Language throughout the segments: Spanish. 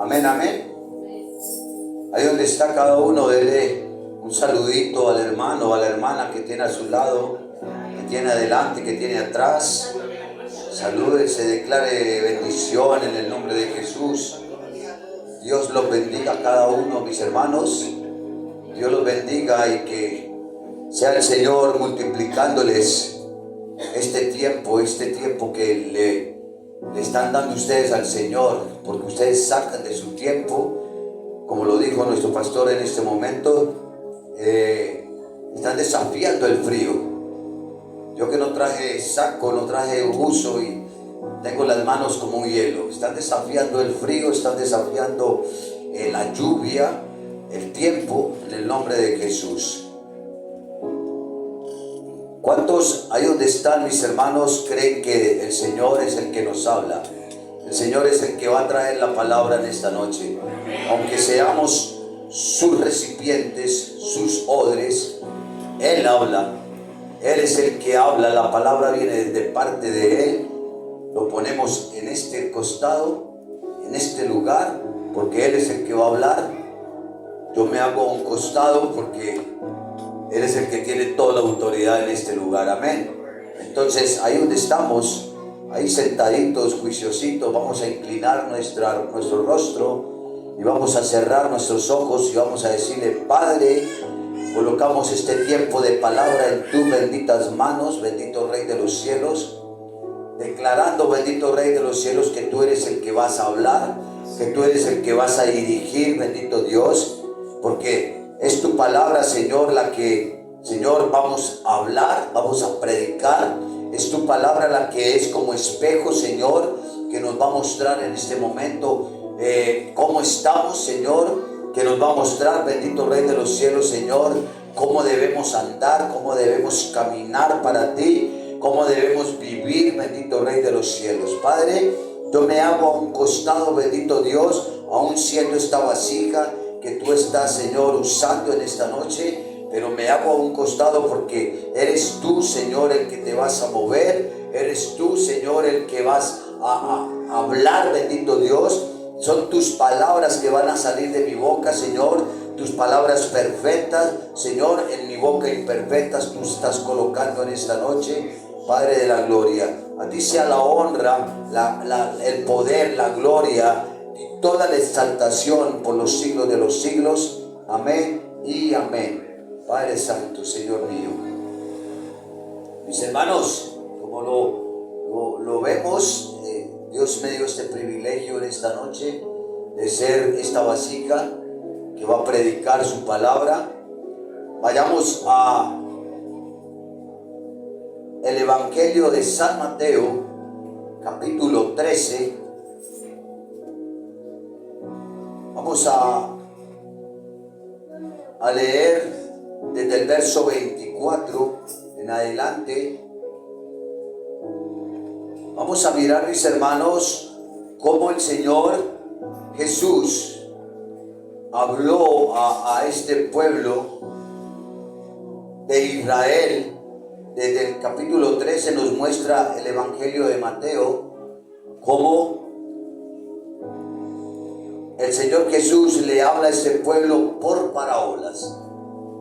Amén, amén. Ahí donde está cada uno, dele un saludito al hermano o a la hermana que tiene a su lado, que tiene adelante, que tiene atrás. Salúdese, declare bendición en el nombre de Jesús. Dios los bendiga a cada uno, mis hermanos. Dios los bendiga y que sea el Señor multiplicándoles este tiempo que le están dando ustedes al Señor, porque ustedes sacan de su tiempo, como lo dijo nuestro pastor en este momento, están desafiando el frío. Yo que no traje saco, no traje buzo y tengo las manos como un hielo. Están desafiando el frío, están desafiando la lluvia, el tiempo, en el nombre de Jesús. ¿Cuántos ahí donde están, mis hermanos, creen que el Señor es el que nos habla? El Señor es el que va a traer la palabra en esta noche. Aunque seamos sus recipientes, sus odres, Él habla. Él es el que habla, la palabra viene de parte de Él. Lo ponemos en este costado, en este lugar, porque Él es el que va a hablar. Yo me hago a un costado porque Él es el que tiene toda la autoridad en este lugar, amén. Entonces, ahí donde estamos, ahí sentaditos, juiciositos, vamos a inclinar nuestro rostro y vamos a cerrar nuestros ojos y vamos a decirle: Padre, colocamos este tiempo de palabra en tus benditas manos, bendito Rey de los cielos, declarando, bendito Rey de los cielos, que tú eres el que vas a hablar, que tú eres el que vas a dirigir, bendito Dios, porque es tu palabra, Señor, la que, Señor, vamos a hablar, vamos a predicar. Es tu palabra la que es como espejo, Señor, que nos va a mostrar en este momento cómo estamos, Señor, que nos va a mostrar, bendito Rey de los cielos, Señor, cómo debemos andar, cómo debemos caminar para ti, cómo debemos vivir, bendito Rey de los cielos. Padre, yo me hago a un costado, bendito Dios, aún siendo esta vasija que tú estás, Señor, usando en esta noche, pero me hago a un costado porque eres tú, Señor, el que te vas a mover, eres tú, Señor, el que vas a hablar, bendito Dios. Son tus palabras que van a salir de mi boca, Señor, tus palabras perfectas, Señor, en mi boca imperfectas tú estás colocando en esta noche, Padre de la gloria. A ti sea la honra, el poder, la gloria y toda la exaltación por los siglos de los siglos. Amén y amén. Padre Santo, Señor mío. Mis hermanos, como lo vemos, Dios me dio este privilegio en esta noche de ser esta vasija que va a predicar su palabra. Vayamos a el Evangelio de San Mateo, capítulo 13. Vamos a leer desde el verso 24 en adelante. Vamos a mirar, mis hermanos, cómo el Señor Jesús habló a este pueblo de Israel. Desde el capítulo 13 nos muestra el Evangelio de Mateo cómo el Señor Jesús le habla a ese pueblo por parábolas.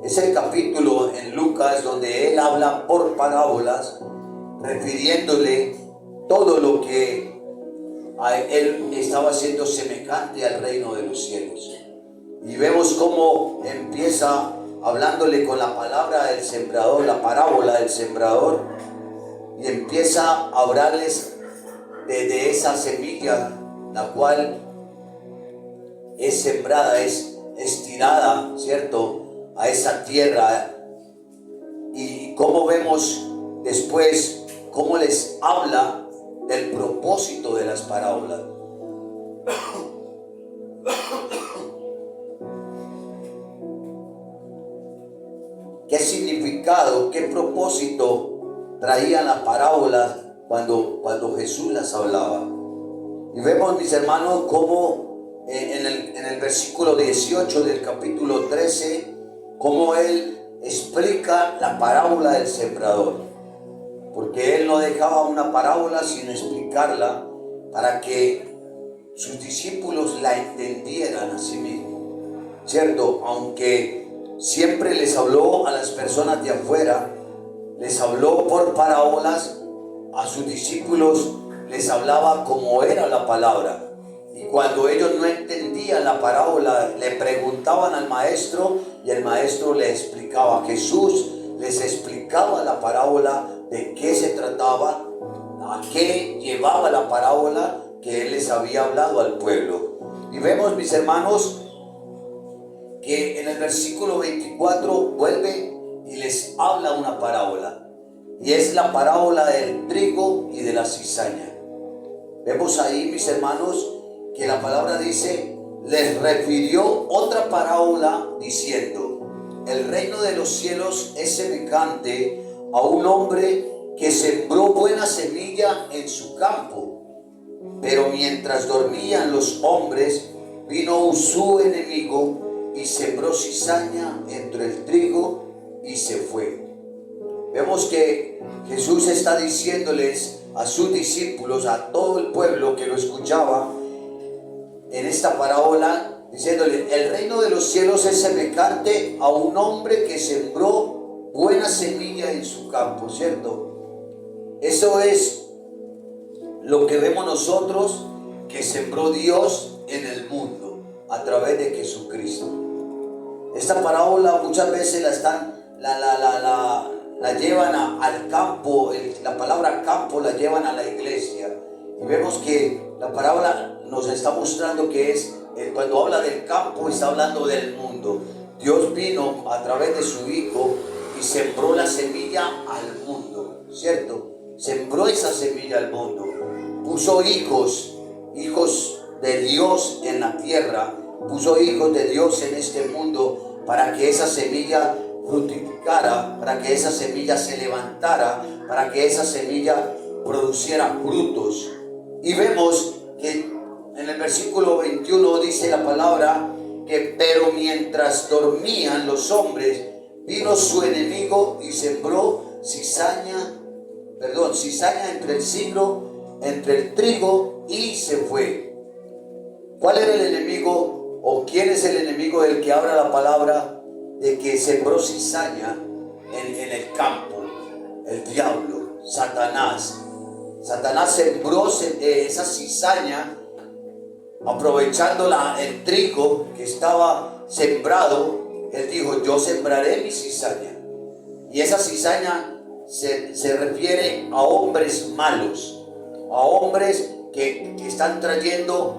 Es el capítulo en Lucas donde Él habla por parábolas, refiriéndole todo lo que a Él estaba haciendo semejante al reino de los cielos. Y vemos cómo empieza hablándole con la palabra del sembrador, la parábola del sembrador, y empieza a hablarles de esa semilla, la cual es sembrada, es tirada, ¿cierto?, a esa tierra. Y cómo vemos después cómo les habla del propósito de las parábolas. ¿Qué significado, qué propósito traían las parábolas cuando Jesús las hablaba? Y vemos, mis hermanos, cómo en el versículo 18 del capítulo 13, cómo Él explica la parábola del sembrador. Porque Él no dejaba una parábola sin explicarla para que sus discípulos la entendieran a sí mismos, ¿cierto? Aunque siempre les habló a las personas de afuera, les habló por parábolas, a sus discípulos les hablaba como era la palabra. Y cuando ellos no entendían la parábola, le preguntaban al maestro y el maestro les explicaba. Jesús les explicaba la parábola, de qué se trataba, a qué llevaba la parábola que él les había hablado al pueblo. Y vemos, mis hermanos, que en el versículo 24 vuelve y les habla una parábola, y es la parábola del trigo y de la cizaña. Vemos ahí, mis hermanos, que la palabra dice, les refirió otra parábola diciendo, el reino de los cielos es semejante a un hombre que sembró buena semilla en su campo, pero mientras dormían los hombres, vino su enemigo y sembró cizaña entre el trigo y se fue. Vemos que Jesús está diciéndoles a sus discípulos, a todo el pueblo que lo escuchaba en esta parábola, diciéndole, el reino de los cielos es semejante a un hombre que sembró buena semilla en su campo, ¿cierto? Eso es lo que vemos nosotros, que sembró Dios en el mundo a través de Jesucristo. Esta parábola muchas veces la llevan al campo, la palabra campo la llevan a la iglesia, y vemos que la parábola nos está mostrando que es, cuando habla del campo, está hablando del mundo. Dios vino a través de su Hijo y sembró la semilla al mundo, ¿cierto? Sembró esa semilla al mundo, puso hijos de Dios en la tierra, puso hijos de Dios en este mundo para que esa semilla fructificara, para que esa semilla se levantara, para que esa semilla produciera frutos. Y vemos que en el versículo 21 dice la palabra que, pero mientras dormían los hombres, vino su enemigo y sembró cizaña entre el trigo y se fue. ¿Cuál era el enemigo o quién es el enemigo del que habla la palabra de que sembró cizaña en el campo? El diablo, Satanás. Satanás sembró esa cizaña aprovechando el trigo que estaba sembrado. Él dijo, yo sembraré mi cizaña. Y esa cizaña se refiere a hombres malos, a hombres que están trayendo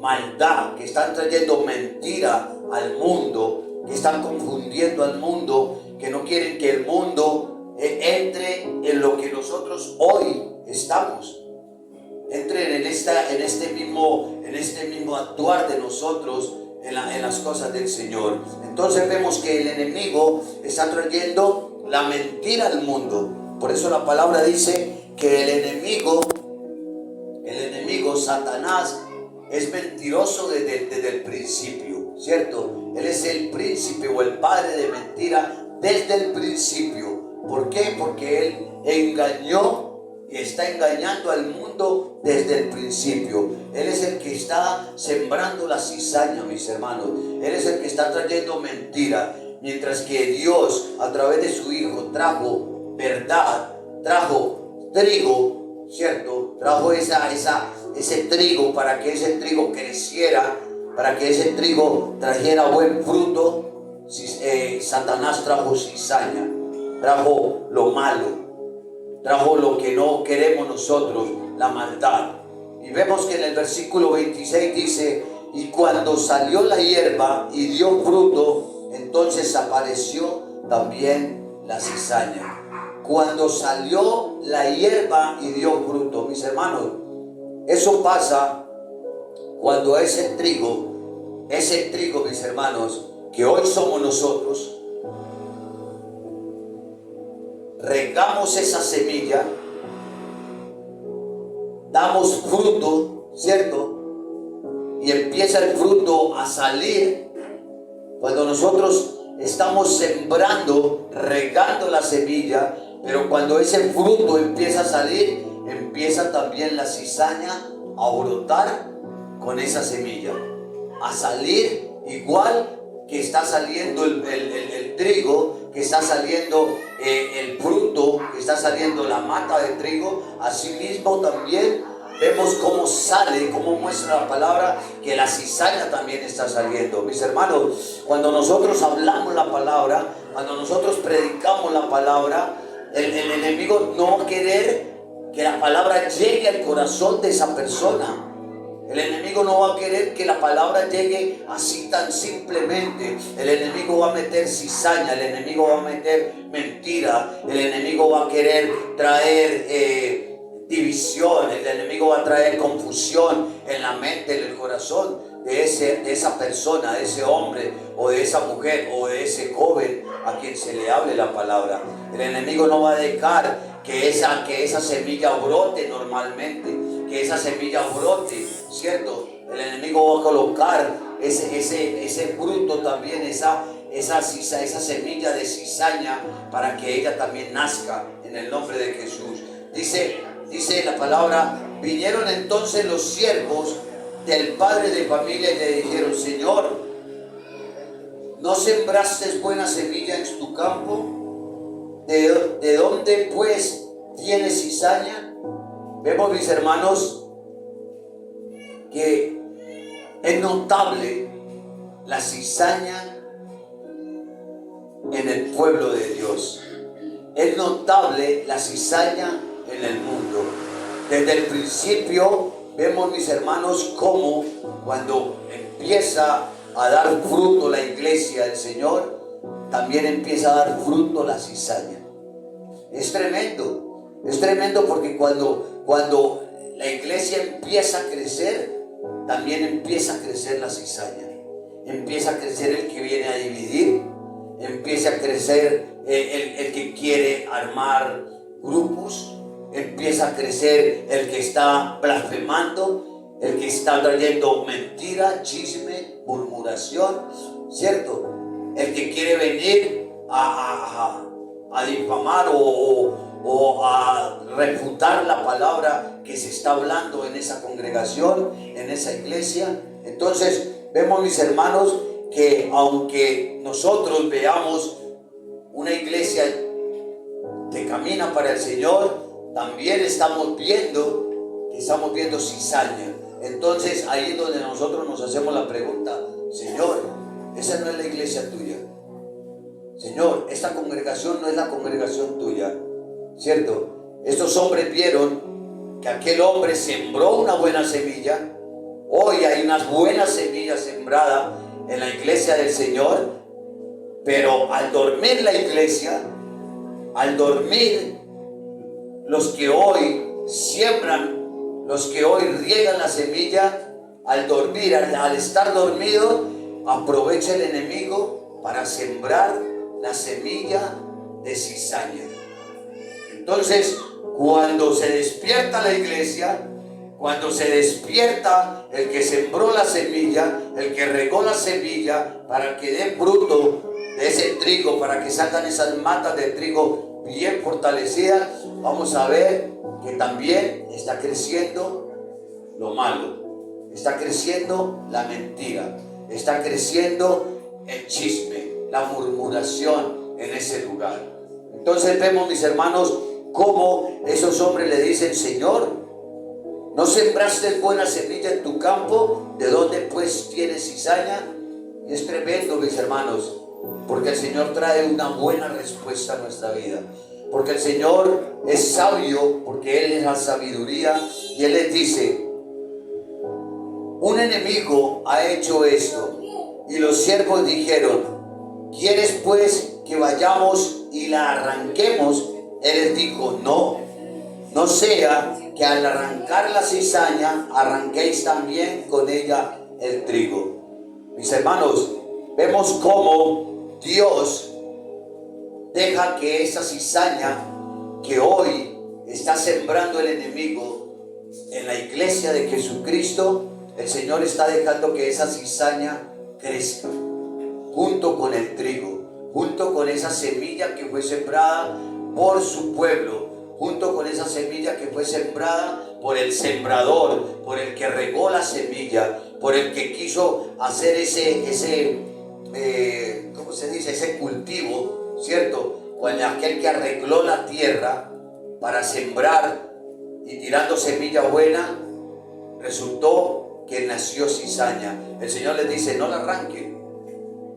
maldad, que están trayendo mentira al mundo, que están confundiendo al mundo, que no quieren que el mundo entre en lo que nosotros hoy estamos, entre en este mismo actuar de nosotros en las cosas del Señor. Entonces vemos que el enemigo está trayendo la mentira al mundo. Por eso la palabra dice que el enemigo Satanás es mentiroso desde el principio, ¿cierto? Él es el príncipe o el padre de mentira desde el principio. ¿Por qué? Porque él engañó y está engañando al mundo desde el principio. Él es el que está sembrando la cizaña, mis hermanos. Él es el que está trayendo mentira. Mientras que Dios, a través de su Hijo, trajo verdad, trajo trigo, ¿cierto? Trajo ese trigo para que ese trigo creciera, para que ese trigo trajera buen fruto. Satanás trajo cizaña, trajo lo malo, trajo lo que no queremos nosotros, la maldad. Y vemos que en el versículo 26 dice, y cuando salió la hierba y dio fruto, entonces apareció también la cizaña. Cuando salió la hierba y dio fruto, mis hermanos, eso pasa cuando ese trigo, mis hermanos, que hoy somos nosotros, regamos esa semilla, damos fruto, ¿cierto? Y empieza el fruto a salir. Cuando nosotros estamos sembrando, regando la semilla, pero cuando ese fruto empieza a salir, empieza también la cizaña a brotar con esa semilla, a salir igual que está saliendo el trigo, que está saliendo el fruto, que está saliendo la mata de trigo. Asimismo también vemos cómo sale, cómo muestra la palabra que la cizaña también está saliendo. Mis hermanos, cuando nosotros hablamos la palabra, cuando nosotros predicamos la palabra, el enemigo no va a querer que la palabra llegue al corazón de esa persona. El enemigo no va a querer que la palabra llegue así tan simplemente. El enemigo va a meter cizaña, el enemigo va a meter mentira, el enemigo va a querer traer división, el enemigo va a traer confusión en la mente, en el corazón de esa persona, de ese hombre o de esa mujer o de ese joven a quien se le hable la palabra. El enemigo no va a dejar que esa semilla brote normalmente, que esa semilla brote, ¿cierto? El enemigo va a colocar ese fruto también, esa semilla de cizaña, para que ella también nazca en el nombre de Jesús. Dice la palabra: vinieron entonces los siervos del padre de familia y le dijeron: Señor, ¿no sembraste buena semilla en tu campo? ¿De dónde pues tienes cizaña? Vemos, mis hermanos, que es notable la cizaña en el pueblo de Dios. Es notable la cizaña en el mundo. Desde el principio vemos, mis hermanos, cómo cuando empieza a dar fruto la iglesia del Señor, también empieza a dar fruto la cizaña. Es tremendo porque cuando la iglesia empieza a crecer, también empieza a crecer la cizaña. Empieza a crecer el que viene a dividir, empieza a crecer el que quiere armar grupos, empieza a crecer el que está blasfemando, el que está trayendo mentira, chisme, murmuración, ¿cierto? El que quiere venir a difamar o a refutar la palabra que se está hablando en esa congregación, en esa iglesia. Entonces vemos, mis hermanos, que aunque nosotros veamos una iglesia que camina para el Señor, también estamos viendo cizaña. Entonces ahí es donde nosotros nos hacemos la pregunta: Señor, esa no es la iglesia tuya. Señor, esta congregación no es la congregación tuya, ¿cierto? Estos hombres vieron que aquel hombre sembró una buena semilla. Hoy hay unas buenas semillas sembradas en la iglesia del Señor, pero al dormir la iglesia, al dormir los que hoy siembran, los que hoy riegan la semilla, al dormir, al estar dormido, aprovecha el enemigo para sembrar la semilla de cizaña. Entonces, cuando se despierta la iglesia, cuando se despierta el que sembró la semilla, el que regó la semilla para que dé fruto de ese trigo, para que salgan esas matas de trigo bien fortalecidas, vamos a ver que también está creciendo lo malo, está creciendo la mentira, está creciendo el chisme, la murmuración en ese lugar. Entonces vemos, mis hermanos, cómo esos hombres le dicen: Señor, ¿no sembraste buena semilla en tu campo? ¿De dónde pues tienes cizaña? Y es tremendo, mis hermanos, porque el Señor trae una buena respuesta a nuestra vida, porque el Señor es sabio, porque Él es la sabiduría, y Él les dice: un enemigo ha hecho esto. Y los siervos dijeron: ¿quieres pues que vayamos y la arranquemos? Él les dijo: no sea que al arrancar la cizaña arranquéis también con ella el trigo. Mis hermanos, vemos cómo Dios deja que esa cizaña que hoy está sembrando el enemigo en la iglesia de Jesucristo, el Señor está dejando que esa cizaña crezca junto con el trigo, junto con esa semilla que fue sembrada por su pueblo, junto con esa semilla que fue sembrada por el sembrador, por el que regó la semilla, por el que quiso hacer ¿cómo se dice? Ese cultivo, ¿cierto? Cuando aquel que arregló la tierra para sembrar y tirando semilla buena, resultó que nació cizaña. El Señor les dice, no la arranquen,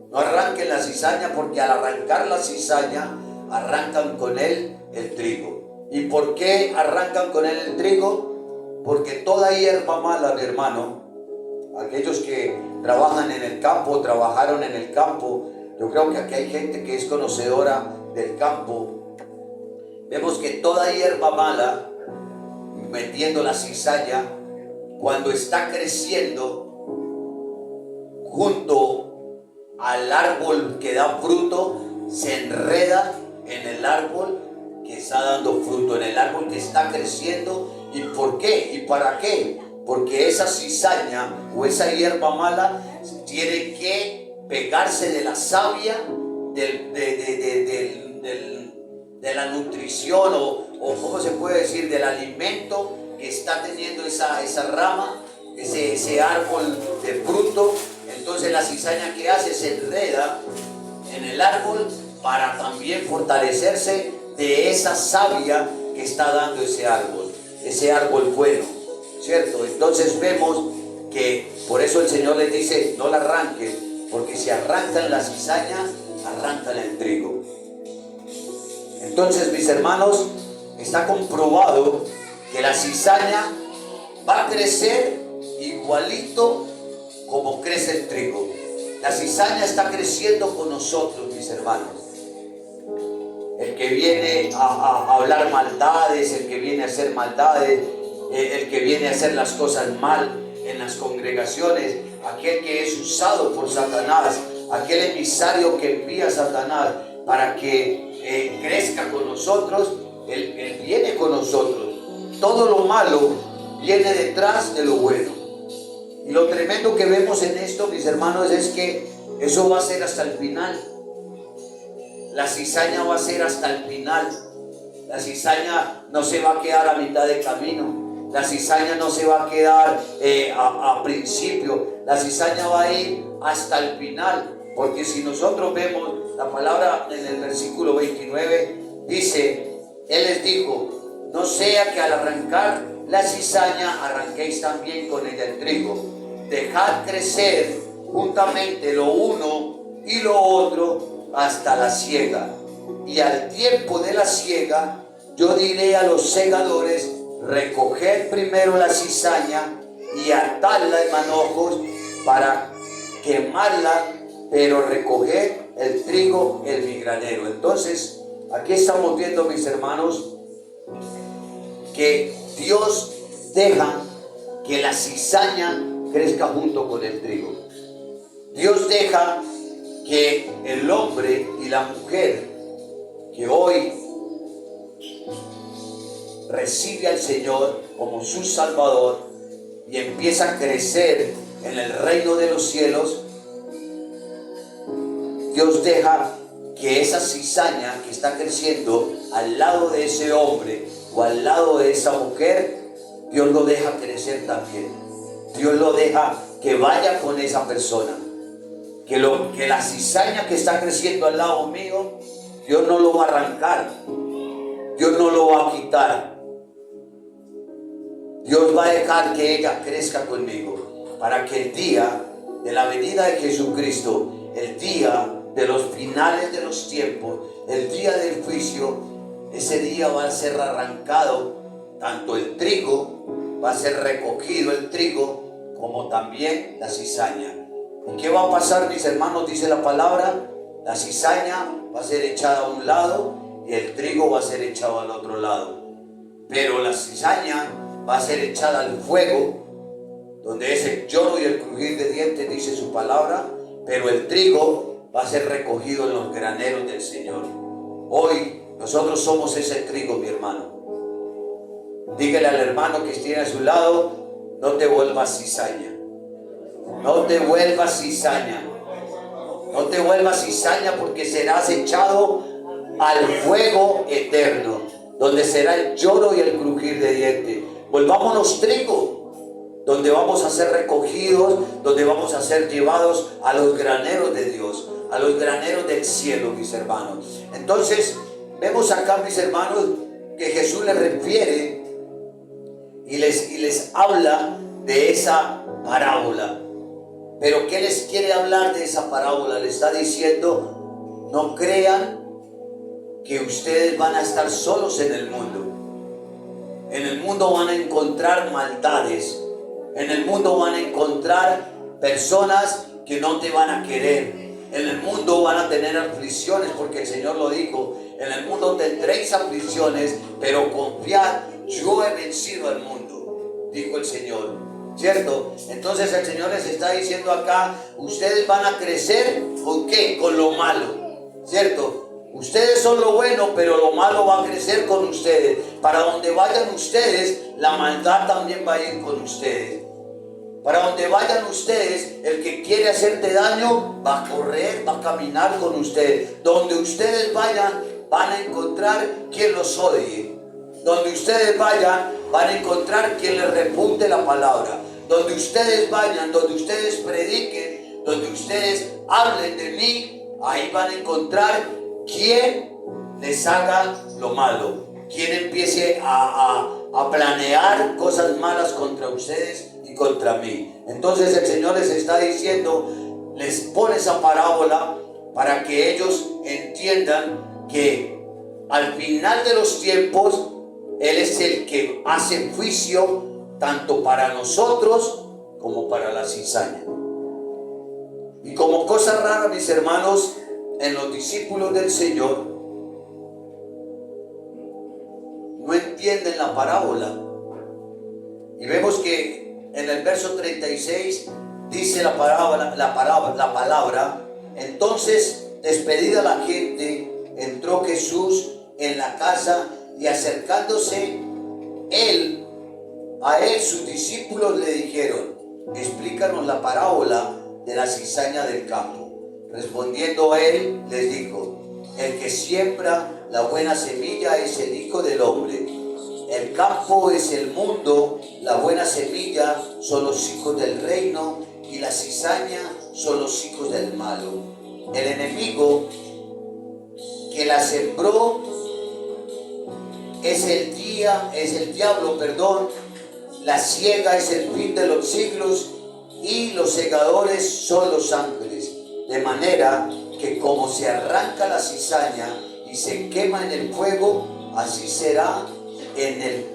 no arranquen la cizaña, porque al arrancar la cizaña, arrancan con él el trigo. ¿Y por qué arrancan con él el trigo? Porque toda hierba mala, mi hermano, aquellos que trabajan en el campo, trabajaron en el campo, yo creo que aquí hay gente que es conocedora del campo. Vemos que toda hierba mala, metiendo la cizaña, cuando está creciendo junto al árbol que da fruto, se enreda en el árbol que está dando fruto, en el árbol que está creciendo. ¿Y por qué? ¿Y para qué? Porque esa cizaña o esa hierba mala tiene que pegarse de la savia, de la nutrición o ¿cómo se puede decir? Del alimento que está teniendo esa rama, ese árbol de fruto. Entonces la cizaña que hace se enreda en el árbol para también fortalecerse de esa savia que está dando ese árbol bueno, ¿cierto? Entonces vemos que por eso el Señor les dice, no la arranquen, porque si arrancan la cizaña, arrancan el trigo. Entonces, mis hermanos, está comprobado que la cizaña va a crecer igualito como crece el trigo. La cizaña está creciendo con nosotros, mis hermanos. El que viene a hablar maldades, el que viene a hacer maldades, el que viene a hacer las cosas mal en las congregaciones, aquel que es usado por Satanás, aquel emisario que envía a Satanás para que crezca con nosotros, él viene con nosotros. Todo lo malo viene detrás de lo bueno. Y lo tremendo que vemos en esto, mis hermanos, es que eso va a ser hasta el final. La cizaña va a ser hasta el final. La cizaña no se va a quedar a mitad de camino. La cizaña no se va a quedar a principio. La cizaña va a ir hasta el final. Porque si nosotros vemos la palabra en el versículo 29, dice, Él les dijo, no sea que al arrancar la cizaña arranquéis también con ella el trigo. Dejad crecer juntamente lo uno y lo otro hasta la siega. Y al tiempo de la siega, yo diré a los segadores, recoged primero la cizaña y atadla en manojos para quemarla, pero recoged el trigo en mi granero. Entonces, aquí estamos viendo, mis hermanos, que Dios deja que la cizaña crezca junto con el trigo. Dios deja que el hombre y la mujer que hoy recibe al Señor como su Salvador y empieza a crecer en el reino de los cielos, Dios deja que esa cizaña que está creciendo al lado de ese hombre o al lado de esa mujer, Dios lo deja crecer también. Dios lo deja que vaya con esa persona. Que la cizaña que está creciendo al lado mío, Dios no lo va a arrancar. Dios no lo va a quitar. Dios va a dejar que ella crezca conmigo para que el día de la venida de Jesucristo, el día de los finales de los tiempos, el día del juicio, ese día va a ser arrancado tanto el trigo, va a ser recogido el trigo, como también la cizaña. ¿Y qué va a pasar, mis hermanos? Dice la palabra, la cizaña va a ser echada a un lado y el trigo va a ser echado al otro lado. Pero la cizaña va a ser echada al fuego, donde es el lloro y el crujir de dientes, dice su palabra, pero el trigo va a ser recogido en los graneros del Señor. Hoy nosotros somos ese trigo, mi hermano. Dígale al hermano que esté a su lado, no te vuelvas cizaña. No te vuelvas cizaña. No te vuelvas cizaña, porque serás echado al fuego eterno, donde será el lloro y el crujir de dientes. Volvámonos trigo, donde vamos a ser recogidos, donde vamos a ser llevados a los graneros de Dios, a los graneros del cielo, mis hermanos. Entonces, vemos acá, mis hermanos, que Jesús les refiere y les habla de esa parábola. Pero ¿qué les quiere hablar de esa parábola? Le está diciendo: no crean que ustedes van a estar solos en el mundo. En el mundo van a encontrar maldades. En el mundo van a encontrar personas que no te van a querer. En el mundo van a tener aflicciones, porque el Señor lo dijo: en el mundo tendréis aflicciones, pero confiad, yo he vencido al mundo, dijo el Señor. ¿Cierto? Entonces el Señor les está diciendo acá: ustedes van a crecer ¿con qué? Con lo malo, ¿cierto? Ustedes son lo bueno, pero lo malo va a crecer con ustedes. Para donde vayan ustedes, la maldad también va a ir con ustedes. Para donde vayan ustedes, el que quiere hacerte daño va a correr, va a caminar con ustedes. Donde ustedes vayan, van a encontrar quien los odie. Donde ustedes vayan, van a encontrar quien les repunte la palabra. Donde ustedes vayan, donde ustedes prediquen, donde ustedes hablen de mí, ahí van a encontrar quien les haga lo malo, quien empiece a planear cosas malas contra ustedes y contra mí. Entonces el Señor les está diciendo, les pone esa parábola para que ellos entiendan que al final de los tiempos Él es el que hace juicio tanto para nosotros como para la cizaña. Y como cosa rara, mis hermanos, en los discípulos del Señor no entienden la parábola. Y vemos que en el verso 36 dice la palabra: entonces, despedida la gente, entró Jesús en la casa, y acercándose a él sus discípulos le dijeron: explícanos la parábola de la cizaña del campo. Respondiendo él les dijo: el que siembra la buena semilla es el Hijo del Hombre. El campo es el mundo, la buena semilla son los hijos del reino, y la cizaña son los hijos del malo. El enemigo que la sembró es el diablo, la siega es el fin de los siglos, y los segadores son los ángeles. De manera que como se arranca la cizaña y se quema en el fuego, así será en el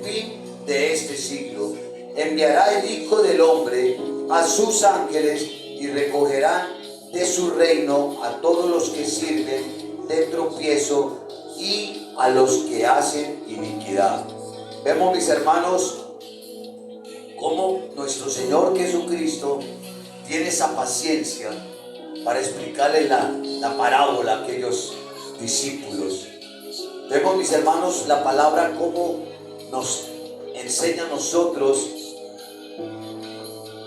fin de este siglo. Enviará el Hijo del Hombre a sus ángeles, y recogerán de su reino a todos los que sirven de tropiezo y a los que hacen iniquidad. Vemos, mis hermanos, cómo nuestro Señor Jesucristo tiene esa paciencia para explicarle la parábola a aquellos discípulos. Vemos, mis hermanos, la palabra cómo nos enseña a nosotros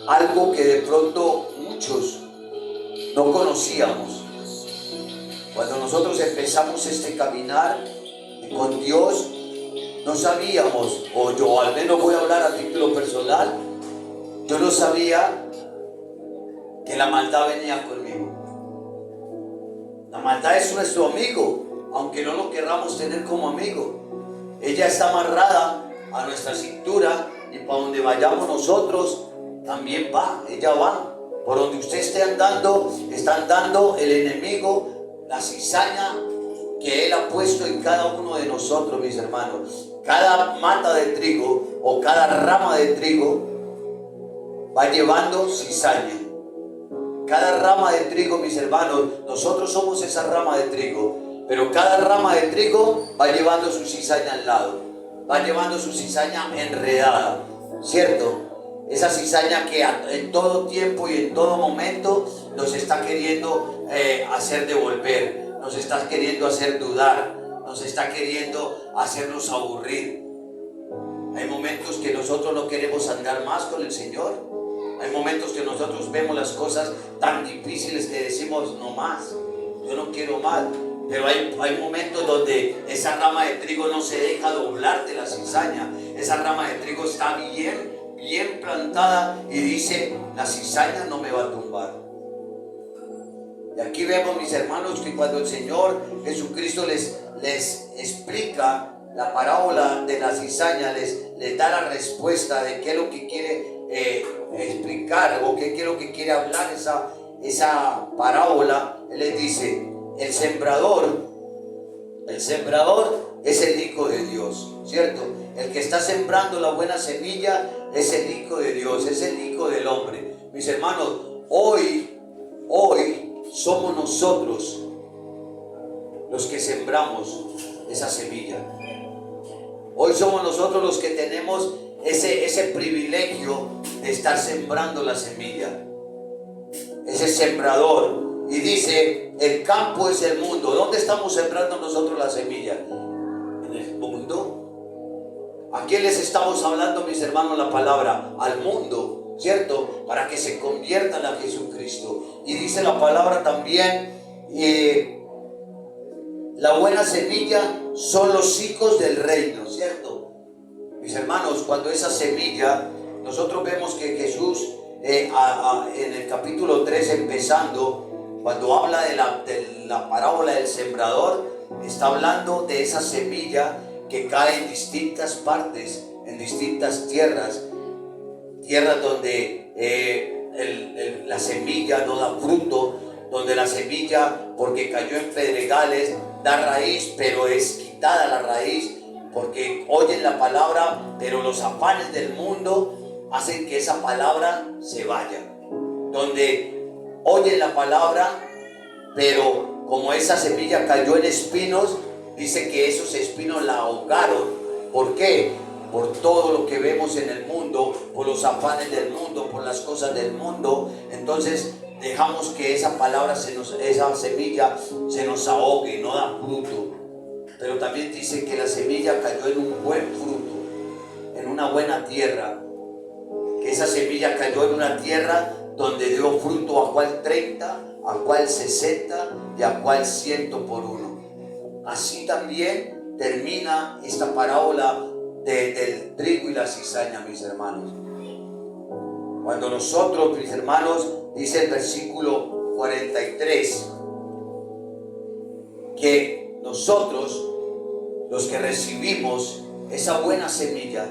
algo que de pronto muchos no conocíamos. Cuando nosotros empezamos este caminar con Dios, no sabíamos, o yo al menos voy a hablar a título personal, yo no sabía que la maldad venía conmigo. La maldad es nuestro amigo, aunque no lo querramos tener como amigo. Ella está amarrada a nuestra cintura, y para donde vayamos nosotros también va, ella va. Por donde usted esté andando, está andando el enemigo, la cizaña que Él ha puesto en cada uno de nosotros, mis hermanos. Cada mata de trigo o cada rama de trigo va llevando cizaña. Cada rama de trigo, mis hermanos, nosotros somos esa rama de trigo, pero cada rama de trigo va llevando su cizaña al lado, va llevando su cizaña enredada, ¿cierto? Esa cizaña que en todo tiempo y en todo momento nos está queriendo hacer devolver, nos está queriendo hacer dudar, nos está queriendo hacernos aburrir. Hay momentos que nosotros no queremos andar más con el Señor. Hay momentos que nosotros vemos las cosas tan difíciles que decimos: no más, yo no quiero más. Pero hay momentos donde esa rama de trigo no se deja doblar de la cizaña. Esa rama de trigo está bien plantada y dice, la cizaña no me va a tumbar. Y aquí vemos, mis hermanos, que cuando el Señor Jesucristo les explica la parábola de la cizaña, les da la respuesta de qué es lo que quiere explicar o qué es lo que quiere hablar esa parábola. Él les dice, el sembrador es el Hijo de Dios, ¿cierto? El que está sembrando la buena semilla es el Hijo de Dios, es el Hijo del hombre. Mis hermanos, hoy somos nosotros los que sembramos esa semilla. Hoy somos nosotros los que tenemos ese privilegio de estar sembrando la semilla. Ese sembrador. Y dice, el campo es el mundo. ¿Dónde estamos sembrando nosotros la semilla? En el mundo. ¿A quién les estamos hablando, mis hermanos, la palabra? Al mundo, ¿cierto? Para que se conviertan a Jesucristo. Y dice la palabra también, la buena semilla son los hijos del reino, ¿cierto? Mis hermanos, cuando esa semilla, nosotros vemos que Jesús, en el capítulo 3 empezando, cuando habla de la parábola del sembrador, está hablando de esa semilla que cae en distintas partes, en distintas tierras donde la semilla no da fruto, donde la semilla, porque cayó en pedregales, da raíz, pero es quitada la raíz, porque oyen la palabra, pero los afanes del mundo hacen que esa palabra se vaya. Donde oyen la palabra, pero como esa semilla cayó en espinos, dice que esos espinos la ahogaron. ¿Por qué? Por todo lo que vemos en el mundo, por los afanes del mundo, por las cosas del mundo. Entonces dejamos que esa palabra, esa semilla se nos ahogue, no da fruto. Pero también dice que la semilla cayó en un buen fruto, en una buena tierra. Que esa semilla cayó en una tierra donde dio fruto, a cual 30, a cual 60 y a cual 100 por uno. Así también termina esta parábola del trigo y la cizaña, mis hermanos. Cuando nosotros, mis hermanos, dice el versículo 43, que nosotros, los que recibimos esa buena semilla,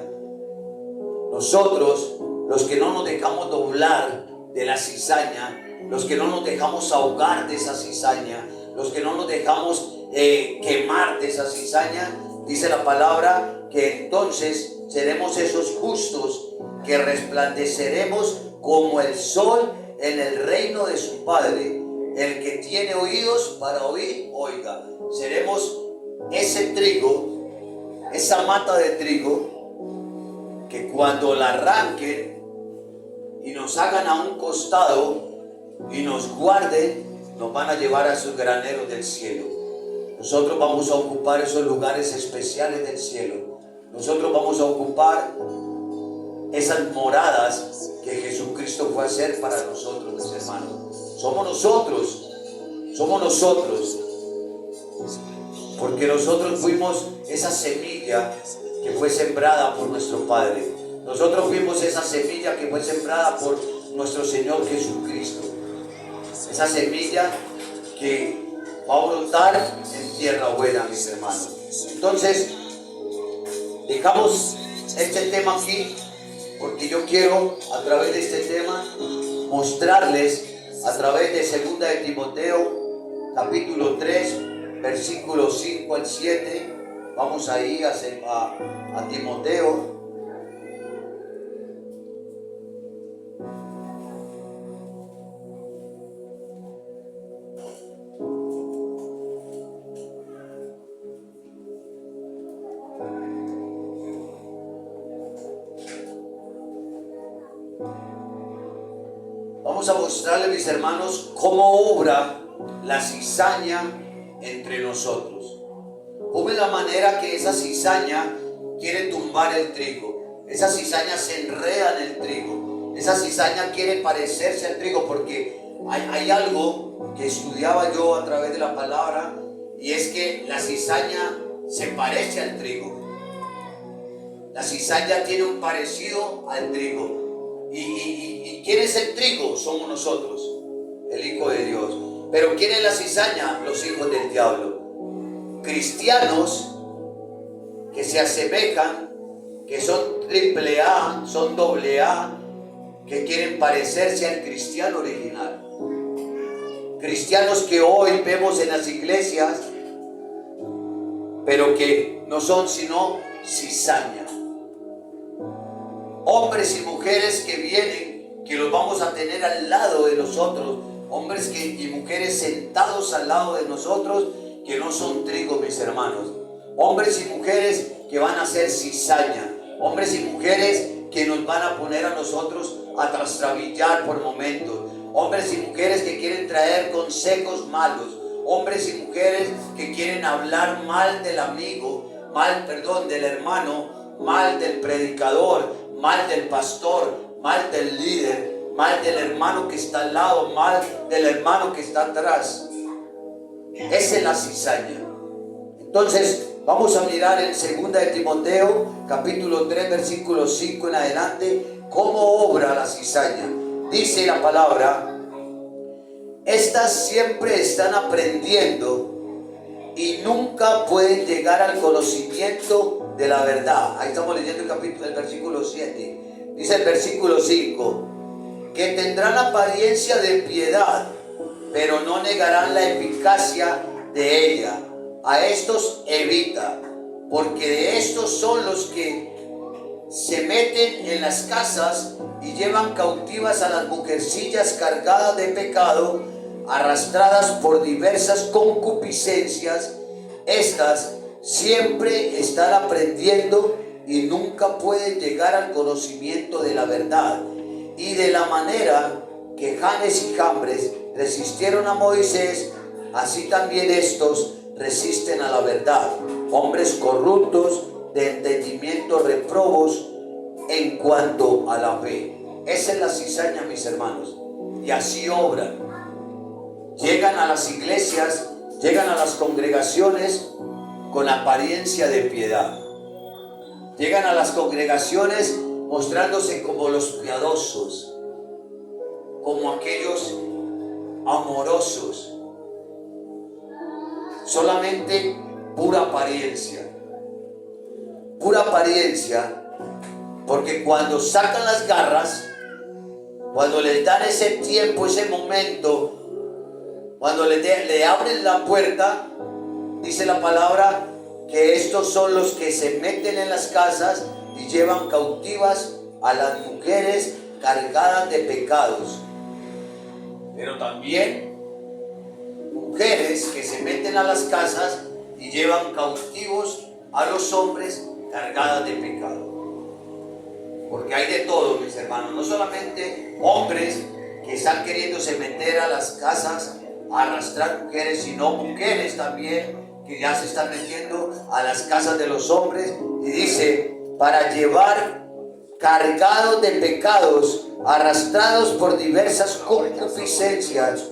nosotros, los que no nos dejamos doblar de la cizaña, los que no nos dejamos ahogar de esa cizaña, los que no nos dejamos quemar de esa cizaña, dice la palabra que entonces seremos esos justos que resplandeceremos como el sol en el reino de su Padre. El que tiene oídos para oír, oiga. Seremos ese trigo, esa mata de trigo, que cuando la arranquen y nos hagan a un costado y nos guarden, nos van a llevar a sus graneros del cielo. Nosotros vamos a ocupar esos lugares especiales del cielo. Nosotros vamos a ocupar esas moradas que Jesucristo fue a hacer para nosotros, mis hermanos. Somos nosotros, porque nosotros fuimos esa semilla que fue sembrada por nuestro Padre. Nosotros fuimos esa semilla que fue sembrada por nuestro Señor Jesucristo. Esa semilla que va a brotar en tierra buena, mis hermanos. Entonces, dejamos este tema aquí, porque yo quiero, a través de este tema, mostrarles, a través de 2 de Timoteo, capítulo 3, versículos 5 al 7, vamos a ir a Timoteo. Vamos a mostrarles, mis hermanos, cómo obra la cizaña entre nosotros. Cómo es la manera que esa cizaña quiere tumbar el trigo. Esa cizaña se enreda en el trigo. Esa cizaña quiere parecerse al trigo, porque hay algo que estudiaba yo a través de la palabra, y es que la cizaña se parece al trigo. La cizaña tiene un parecido al trigo. ¿Y quién es el trigo? Somos nosotros, el Hijo de Dios. Pero ¿quién es la cizaña? Los hijos del diablo. Cristianos que se asemejan, que son triple A, son doble A, que quieren parecerse al cristiano original. Cristianos que hoy vemos en las iglesias, pero que no son sino cizaña. Hombres y mujeres que vienen, que los vamos a tener al lado de nosotros, hombres y mujeres sentados al lado de nosotros, que no son trigo, mis hermanos. Hombres y mujeres que van a ser cizaña. Hombres y mujeres que nos van a poner a nosotros a trastrabillar por momentos. Hombres y mujeres que quieren traer consejos malos. Hombres y mujeres que quieren hablar mal del amigo, del hermano, mal del predicador, mal del pastor, mal del líder, mal del hermano que está al lado, mal del hermano que está atrás. Esa es la cizaña. Entonces, vamos a mirar en 2 de Timoteo, capítulo 3, versículo 5 en adelante, cómo obra la cizaña. Dice la palabra: estas siempre están aprendiendo y nunca pueden llegar al conocimiento de la verdad. Ahí estamos leyendo el versículo 7. Dice el versículo 5: que tendrán apariencia de piedad, pero no negarán la eficacia de ella. A estos evita, porque de estos son los que se meten en las casas y llevan cautivas a las mujercillas cargadas de pecado, arrastradas por diversas concupiscencias. Estas siempre están aprendiendo y nunca pueden llegar al conocimiento de la verdad. Y de la manera que Janes y Jambres resistieron a Moisés, así también estos resisten a la verdad. Hombres corruptos, de entendimiento reprobos en cuanto a la fe. Esa es la cizaña, mis hermanos. Y así obran. Llegan a las iglesias, llegan a las congregaciones con apariencia de piedad. Llegan a las congregaciones mostrándose como los piadosos, como aquellos amorosos. Solamente pura apariencia. Pura apariencia, porque cuando sacan las garras, cuando les dan ese tiempo, ese momento, cuando le abren la puerta, dice la palabra que estos son los que se meten en las casas y llevan cautivas a las mujeres cargadas de pecados. Pero también mujeres que se meten a las casas y llevan cautivos a los hombres cargadas de pecado. Porque hay de todo, mis hermanos. No solamente hombres que están queriéndose meter a las casas a arrastrar mujeres, sino mujeres también que ya se están metiendo a las casas de los hombres. Y dice: para llevar cargados de pecados, arrastrados por diversas concupiscencias.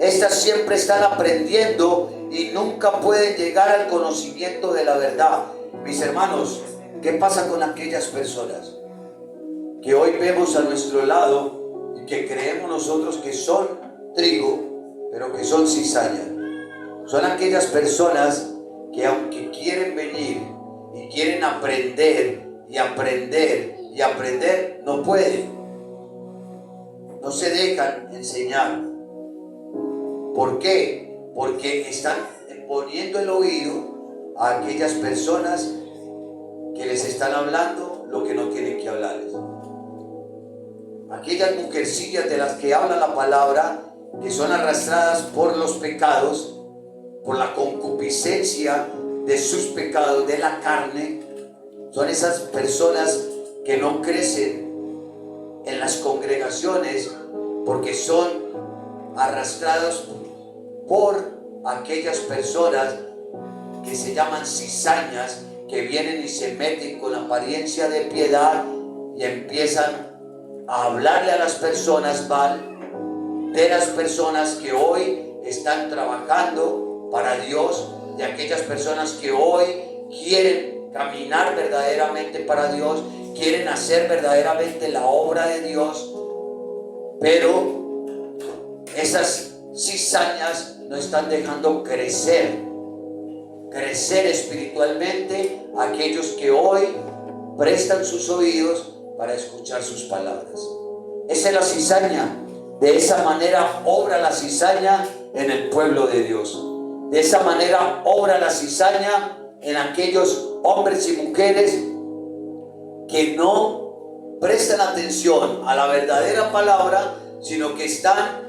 Estas siempre están aprendiendo y nunca pueden llegar al conocimiento de la verdad. Mis hermanos, ¿qué pasa con aquellas personas que hoy vemos a nuestro lado y que creemos nosotros que son trigo, pero que son cizaña? Son aquellas personas que, aunque quieren venir y quieren aprender y aprender y aprender, no pueden. No se dejan enseñar. ¿Por qué? Porque están poniendo el oído a aquellas personas que les están hablando lo que no tienen que hablarles. Aquellas mujercillas de las que habla la palabra, que son arrastradas por los pecados, por la concupiscencia de sus pecados, de la carne, son esas personas que no crecen en las congregaciones porque son arrastradas por aquellas personas que se llaman cizañas, que vienen y se meten con apariencia de piedad y empiezan a hablarle a las personas mal, de las personas que hoy están trabajando para Dios, de aquellas personas que hoy quieren caminar verdaderamente para Dios, quieren hacer verdaderamente la obra de Dios, pero esas cizañas no están dejando crecer espiritualmente a aquellos que hoy prestan sus oídos para escuchar sus palabras. Esa es la cizaña. De esa manera obra la cizaña en el pueblo de Dios. De esa manera obra la cizaña en aquellos hombres y mujeres que no prestan atención a la verdadera palabra, sino que están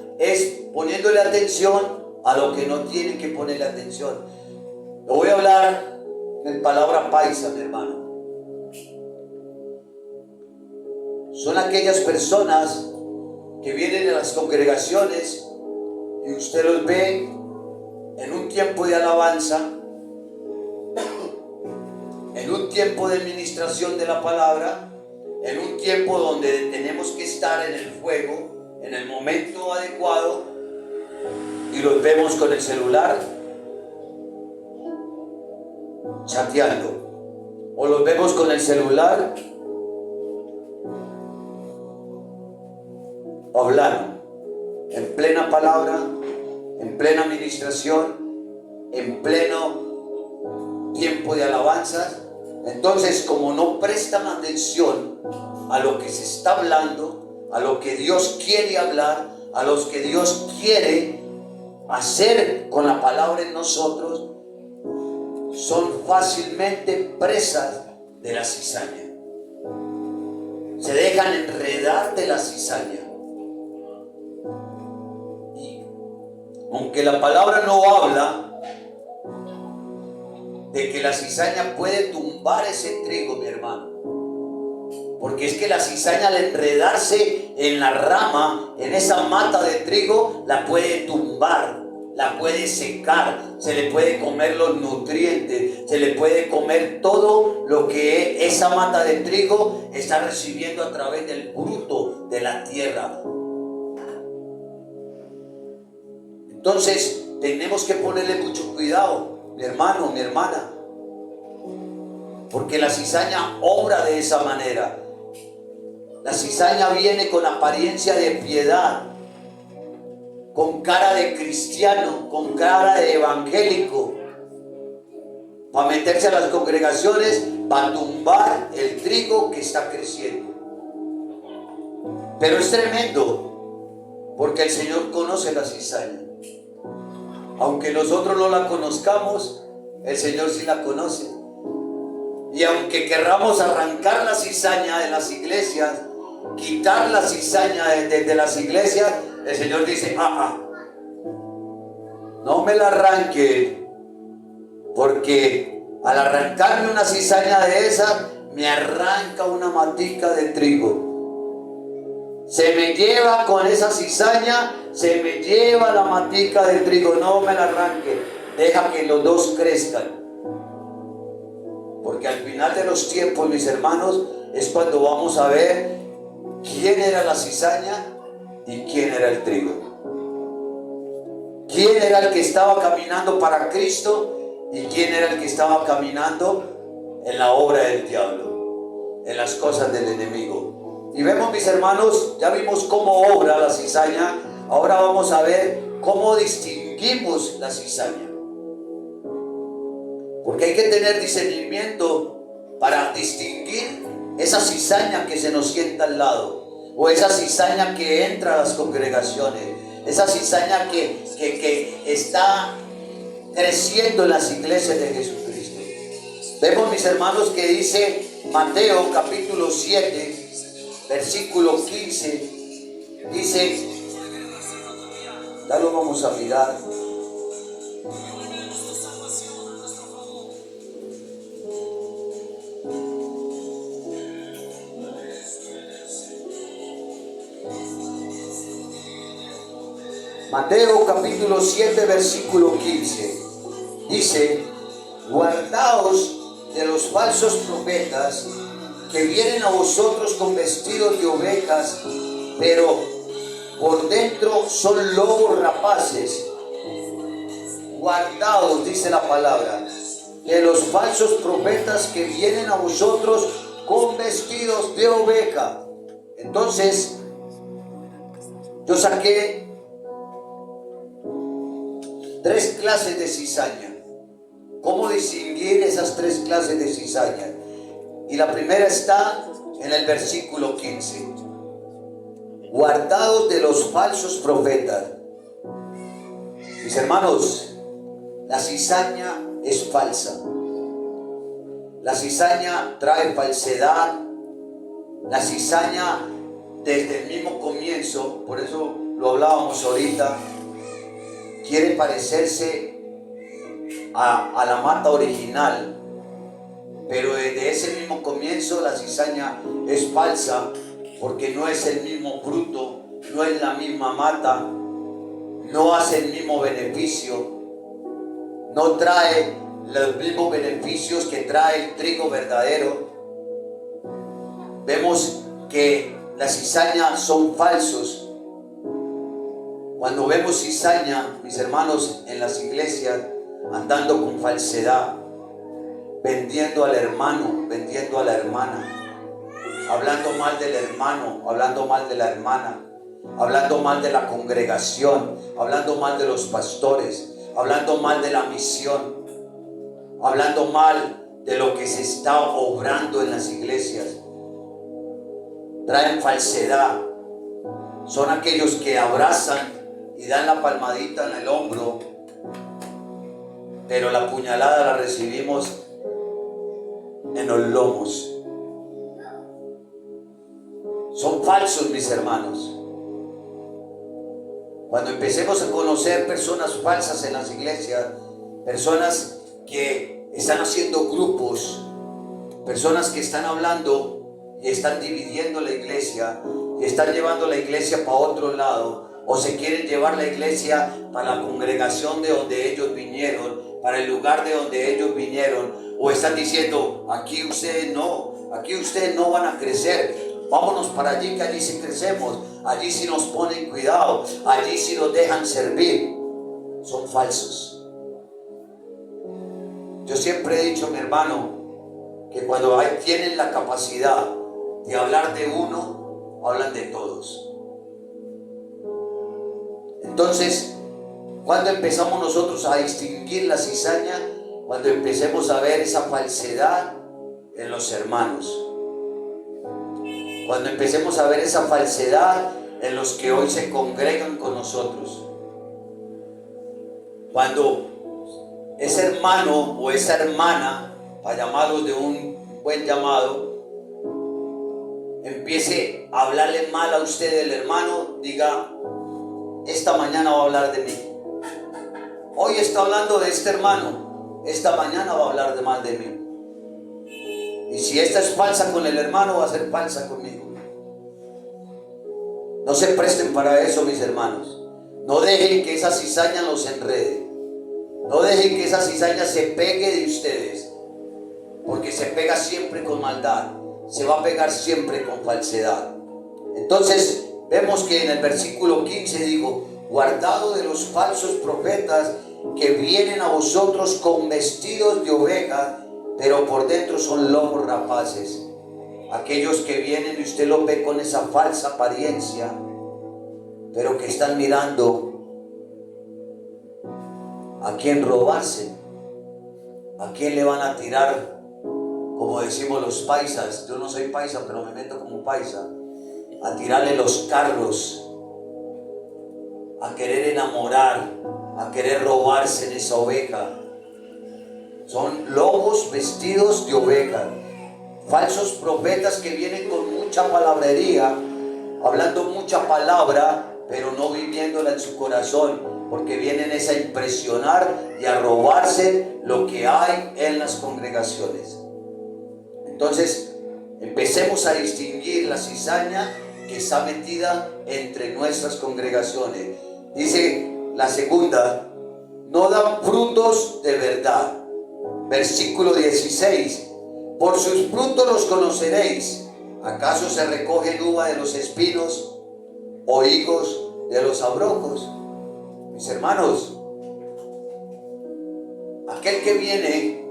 poniéndole atención a lo que no tienen que ponerle atención. Lo voy a hablar en palabra paisa, mi hermano. Son aquellas personas que vienen a las congregaciones y usted los ve en un tiempo de alabanza, en un tiempo de administración de la palabra, en un tiempo donde tenemos que estar en el fuego, en el momento adecuado, y los vemos con el celular chateando, o los vemos con el celular hablando, en plena palabra, en plena administración, en pleno tiempo de alabanzas. Entonces, como no prestan atención a lo que se está hablando, a lo que Dios quiere hablar, a lo que Dios quiere hacer con la palabra en nosotros, son fácilmente presas de la cizaña. Se dejan enredar de la cizaña. Aunque la palabra no habla de que la cizaña puede tumbar ese trigo, mi hermano, porque es que la cizaña, al enredarse en la rama, en esa mata de trigo, la puede tumbar, la puede secar, se le puede comer los nutrientes, se le puede comer todo lo que esa mata de trigo está recibiendo a través del fruto de la tierra. Entonces tenemos que ponerle mucho cuidado, mi hermano, mi hermana, porque la cizaña obra de esa manera. La cizaña viene con apariencia de piedad, con cara de cristiano, con cara de evangélico, para meterse a las congregaciones, para tumbar el trigo que está creciendo. Pero es tremendo, porque el Señor conoce la cizaña. Aunque nosotros no la conozcamos, el Señor sí la conoce. Y aunque querramos arrancar la cizaña de las iglesias, quitar la cizaña de las iglesias, el Señor dice: no me la arranque, porque al arrancarme una cizaña de esa, me arranca una matica de trigo. Se me lleva con esa cizaña, se me lleva la matica de trigo. No me la arranque, deja que los dos crezcan. Porque al final de los tiempos, mis hermanos, es cuando vamos a ver quién era la cizaña y quién era el trigo. Quién era el que estaba caminando para Cristo y quién era el que estaba caminando en la obra del diablo, en las cosas del enemigo. Y vemos, mis hermanos, ya vimos cómo obra la cizaña. Ahora vamos a ver cómo distinguimos la cizaña. Porque hay que tener discernimiento para distinguir esa cizaña que se nos sienta al lado, o esa cizaña que entra a las congregaciones, esa cizaña que está creciendo en las iglesias de Jesucristo. Vemos, mis hermanos, que dice Mateo capítulo 7, versículo 15, dice, ya lo vamos a mirar. Mateo capítulo 7, versículo 15, dice: guardaos de los falsos profetas que vienen a vosotros con vestidos de ovejas, pero por dentro son lobos rapaces. guardaos, dice la palabra, de los falsos profetas que vienen a vosotros con vestidos de oveja. Entonces, yo saqué 3 clases de cizaña. ¿Cómo distinguir esas 3 clases de cizaña? Y la primera está en el versículo 15. Guardaos de los falsos profetas. Mis hermanos, la cizaña es falsa. La cizaña trae falsedad. La cizaña desde el mismo comienzo, por eso lo hablábamos ahorita, quiere parecerse a la mata original, pero desde ese mismo comienzo la cizaña es falsa, porque no es el mismo fruto, no es la misma mata, no hace el mismo beneficio, no trae los mismos beneficios que trae el trigo verdadero. Vemos que las cizañas son falsos. Cuando vemos cizaña, mis hermanos, en las iglesias, andando con falsedad, vendiendo al hermano, vendiendo a la hermana, hablando mal del hermano, hablando mal de la hermana, hablando mal de la congregación, hablando mal de los pastores, hablando mal de la misión, hablando mal de lo que se está obrando en las iglesias. Traen falsedad. Son aquellos que abrazan y dan la palmadita en el hombro, pero la puñalada la recibimos en los lomos. Son falsos, mis hermanos. Cuando empecemos a conocer personas falsas en las iglesias, personas que están haciendo grupos, personas que están hablando y están dividiendo la iglesia, y están llevando la iglesia para otro lado, o se quieren llevar la iglesia para la congregación de donde ellos vinieron, para el lugar de donde ellos vinieron, o están diciendo, aquí ustedes no van a crecer, vámonos para allí, que allí sí crecemos, allí sí nos ponen cuidado, allí sí nos dejan servir. Son falsos. Yo siempre he dicho, mi hermano, que cuando tienen la capacidad de hablar de uno, hablan de todos. Entonces, cuando empezamos nosotros a distinguir la cizaña, cuando empecemos a ver esa falsedad en los hermanos, cuando empecemos a ver esa falsedad en los que hoy se congregan con nosotros, cuando ese hermano o esa hermana, para llamarlos de un buen llamado, empiece a hablarle mal a usted del hermano, diga, esta mañana va a hablar de mí. Hoy está hablando de este hermano, esta mañana va a hablar de mal de mí. Y si esta es falsa con el hermano, va a ser falsa conmigo. No se presten para eso, mis hermanos. No dejen que esa cizaña los enrede. No dejen que esa cizaña se pegue de ustedes, porque se pega siempre con maldad, se va a pegar siempre con falsedad. Entonces vemos que en el versículo 15 digo, guardado de los falsos profetas que vienen a vosotros con vestidos de oveja, pero por dentro son lobos rapaces. Aquellos que vienen y usted los ve con esa falsa apariencia, pero que están mirando a quién robarse, a quién le van a tirar, como decimos los paisas. Yo no soy paisa, pero me meto como paisa, a tirarle los carros, a querer enamorar, a querer robarse en esa oveja. Son lobos vestidos de oveja, falsos profetas que vienen con mucha palabrería, hablando mucha palabra, pero no viviéndola en su corazón, porque vienen es a impresionar y a robarse lo que hay en las congregaciones. Entonces, empecemos a distinguir la cizaña que está metida entre nuestras congregaciones. Dice la segunda, no dan frutos de verdad. Versículo 16, por sus frutos los conoceréis. ¿Acaso se recoge uva de los espinos o higos de los abrojos? Mis hermanos, aquel que viene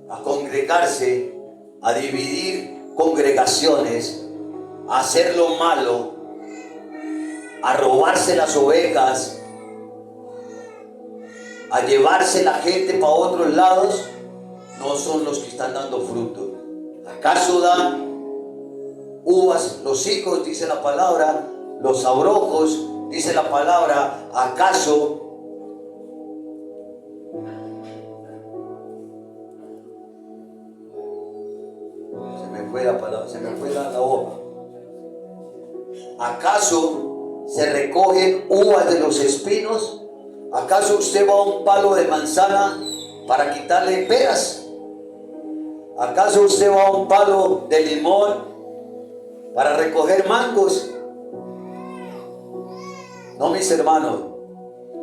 a congregarse, a dividir congregaciones, a hacer lo malo, a robarse las ovejas, a llevarse la gente para otros lados, no son los que están dando fruto. ¿Acaso dan uvas los higos, dice la palabra, los abrojos, dice la palabra? ¿Acaso se me fue la hoja? ¿Acaso se recogen uvas de los espinos? ¿Acaso usted va a un palo de manzana para quitarle peras? ¿Acaso usted va a un palo de limón para recoger mangos? No, mis hermanos,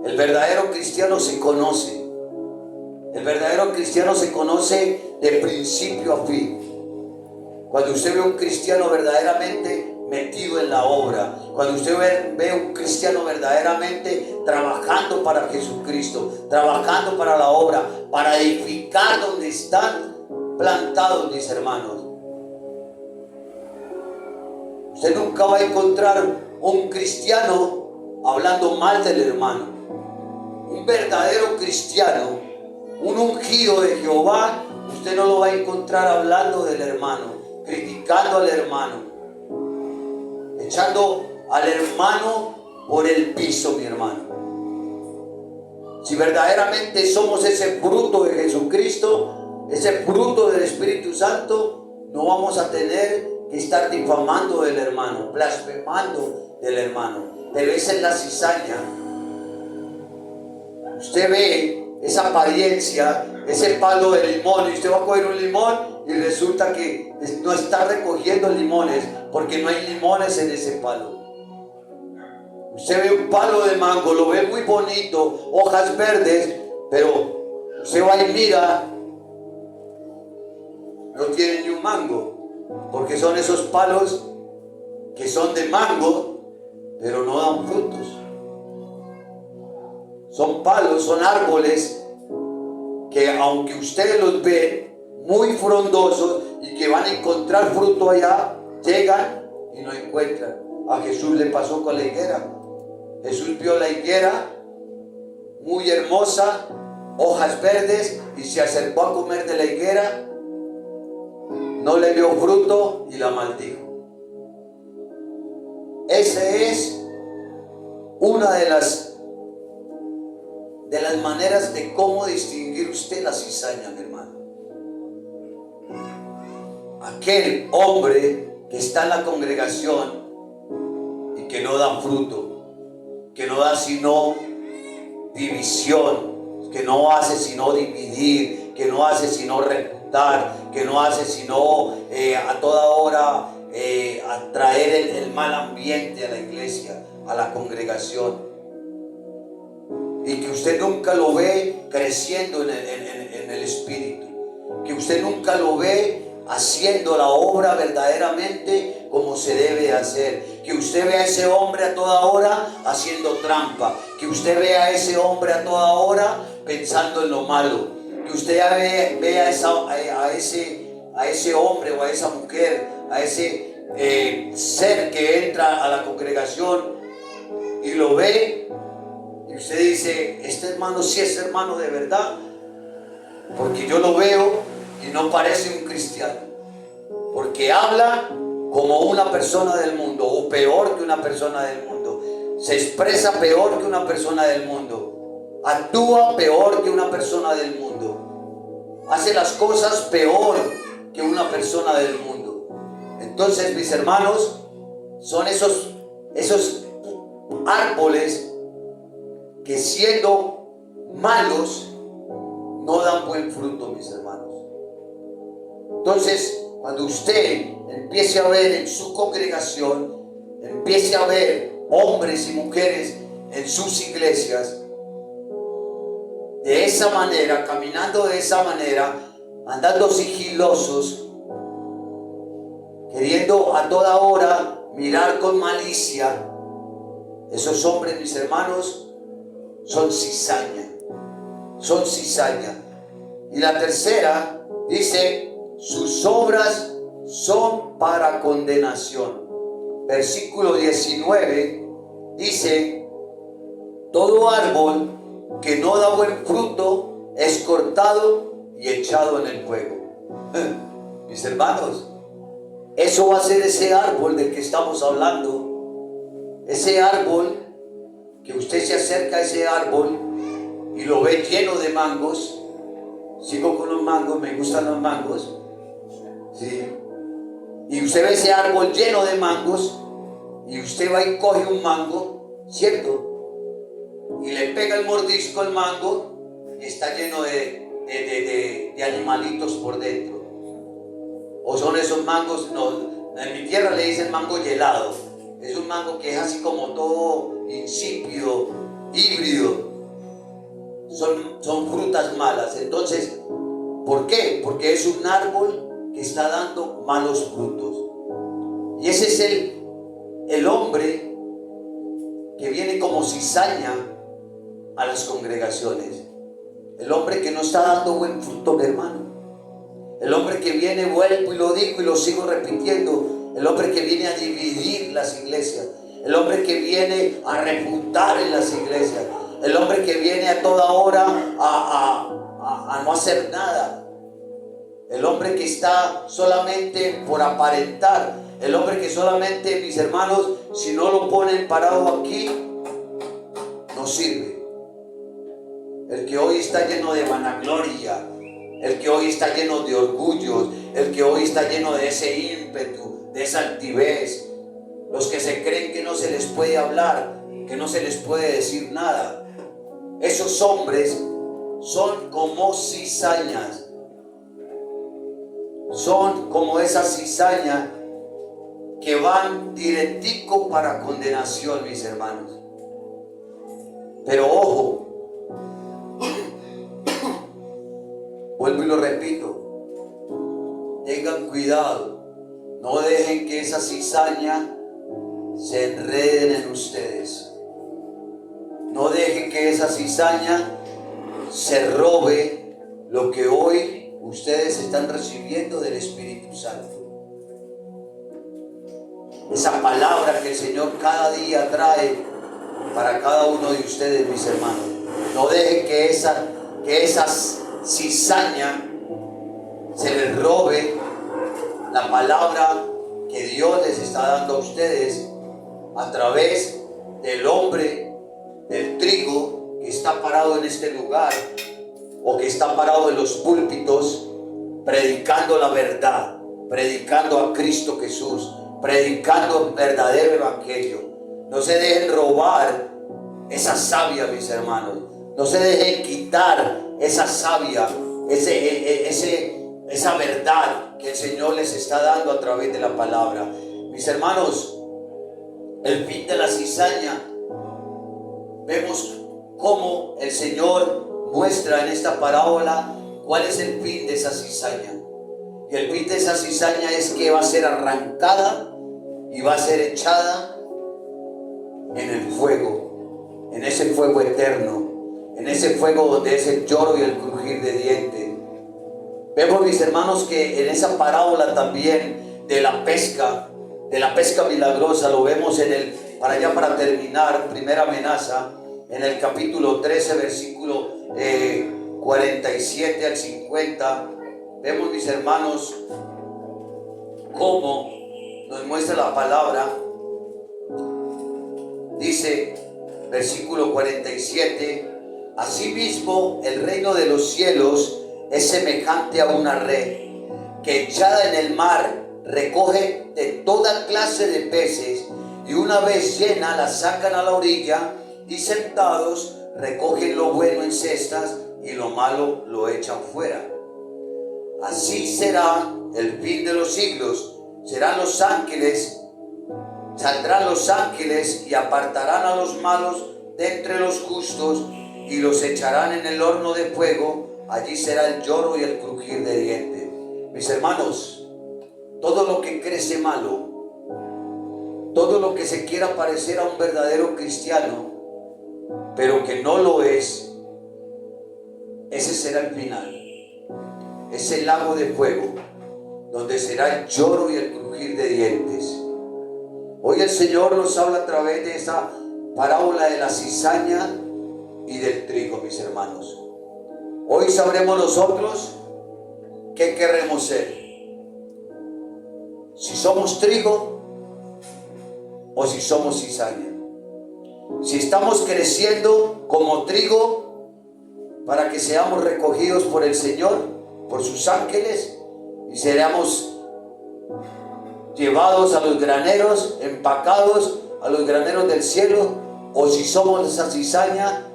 el verdadero cristiano se conoce. El verdadero cristiano se conoce de principio a fin. Cuando usted ve un cristiano verdaderamente metido en la obra, cuando usted ve un cristiano verdaderamente trabajando para Jesucristo, trabajando para la obra, para edificar donde están plantados, mis hermanos, usted nunca va a encontrar un cristiano hablando mal del hermano. Un verdadero cristiano, un ungido de Jehová, usted no lo va a encontrar hablando del hermano, criticando al hermano, echando al hermano por el piso, mi hermano. Si verdaderamente somos ese fruto de Jesucristo, ese fruto del Espíritu Santo, no vamos a tener que estar difamando del hermano, blasfemando del hermano. Pero esa es la cizaña. Usted ve esa apariencia, ese palo de limón, y usted va a coger un limón y resulta que no está recogiendo limones, porque no hay limones en ese palo. Usted ve un palo de mango, lo ve muy bonito, hojas verdes, pero usted va y mira, no tiene ni un mango, porque son esos palos que son de mango, pero no dan frutos. Son palos, son árboles que aunque ustedes los ven muy frondosos y que van a encontrar fruto allá, llegan y no encuentran. A Jesús le pasó con la higuera. Jesús vio la higuera muy hermosa, hojas verdes, y se acercó a comer de la higuera, no le dio fruto y la maldijo. Esa es una de las maneras de cómo distinguir usted la cizaña, mi hermano. Aquel hombre que está en la congregación y que no da fruto, que no da sino división, que no hace sino dividir, que no hace sino refutar, que no hace sino a toda hora atraer el mal ambiente a la iglesia, a la congregación. Y que usted nunca lo ve creciendo en el Espíritu, que usted nunca lo ve haciendo la obra verdaderamente como se debe hacer, que usted ve a ese hombre a toda hora haciendo trampa, que usted ve a ese hombre a toda hora pensando en lo malo, que usted ve a ese hombre o a esa mujer, a ese ser que entra a la congregación y lo ve. Y usted dice, este hermano sí es hermano de verdad, porque yo lo veo y no parece un cristiano, porque habla como una persona del mundo, o peor que una persona del mundo, se expresa peor que una persona del mundo, actúa peor que una persona del mundo, hace las cosas peor que una persona del mundo. Entonces, mis hermanos, son esos árboles que siendo malos no dan buen fruto, mis hermanos. Entonces, cuando usted empiece a ver en su congregación, empiece a ver hombres y mujeres en sus iglesias de esa manera, caminando de esa manera, andando sigilosos, queriendo a toda hora mirar con malicia, esos hombres, mis hermanos, son cizaña, son cizaña. Y la tercera dice, sus obras son para condenación. Versículo 19 dice, todo árbol que no da buen fruto es cortado y echado en el fuego. Mis hermanos, eso va a ser ese árbol del que estamos hablando. Ese árbol que usted se acerca a ese árbol y lo ve lleno de mangos. Sigo con los mangos, me gustan los mangos. ¿Sí? Y usted ve ese árbol lleno de mangos y usted va y coge un mango, ¿cierto? Y le pega el mordisco al mango y está lleno de animalitos por dentro. O son esos mangos, no, en mi tierra le dicen mango helado. Es un mango que es así como todo insípido, híbrido. Son frutas malas. Entonces, ¿por qué? Porque es un árbol que está dando malos frutos. Y ese es el hombre que viene como cizaña a las congregaciones. El hombre que no está dando buen fruto, mi hermano. El hombre que viene, vuelvo y lo digo y lo sigo repitiendo. El hombre que viene a dividir las iglesias. El hombre que viene a refutar en las iglesias. El hombre que viene a toda hora a no hacer nada. El hombre que está solamente por aparentar. El hombre que solamente, mis hermanos, si no lo ponen parado aquí, no sirve. El que hoy está lleno de vanagloria, el que hoy está lleno de orgullos, el que hoy está lleno de ese ímpetu, de esa altivez, los que se creen que no se les puede hablar, que no se les puede decir nada. Esos hombres son como cizañas, son como esa cizaña que van directico para condenación, mis hermanos. Pero ojo, vuelvo y lo repito, tengan cuidado, no dejen que esa cizaña se enreden en ustedes. No dejen que esa cizaña se robe lo que hoy ustedes están recibiendo del Espíritu Santo. Esa palabra que el Señor cada día trae para cada uno de ustedes, mis hermanos. No dejen que esa cizaña se les robe la palabra que Dios les está dando a ustedes a través del hombre del trigo que está parado en este lugar o que está parado en los púlpitos predicando la verdad, predicando a Cristo Jesús, predicando el verdadero evangelio. No se dejen robar esa savia, mis hermanos. No se dejen quitar esa savia, esa verdad que el Señor les está dando a través de la palabra. Mis hermanos, el fin de la cizaña, vemos cómo el Señor muestra en esta parábola cuál es el fin de esa cizaña. Y el fin de esa cizaña es que va a ser arrancada y va a ser echada en el fuego, en ese fuego eterno, en ese fuego donde es el lloro y el crujir de dientes. Vemos, mis hermanos, que en esa parábola también de la pesca milagrosa, lo vemos para terminar, primera amenaza, en el capítulo 13, versículo 47 al 50. Vemos, mis hermanos, cómo nos muestra la palabra. Dice, versículo 47, asimismo el reino de los cielos es semejante a una red que echada en el mar recoge de toda clase de peces, y una vez llena la sacan a la orilla, y sentados recogen lo bueno en cestas y lo malo lo echan fuera. Así será el fin de los siglos. Saldrán los ángeles y apartarán a los malos de entre los justos y los echarán en el horno de fuego. Allí será el lloro y el crujir de dientes. Mis hermanos, todo lo que crece malo, todo lo que se quiera parecer a un verdadero cristiano, pero que no lo es, ese será el final. ese lago de fuego, donde será el lloro y el crujir de dientes. Hoy el Señor nos habla a través de esa parábola de la cizaña y del trigo, mis hermanos. Hoy sabremos nosotros qué queremos ser. Si somos trigo o si somos cizaña. Si estamos creciendo como trigo para que seamos recogidos por el Señor, por sus ángeles, y seremos llevados a los graneros, empacados a los graneros del cielo, o si somos esa cizaña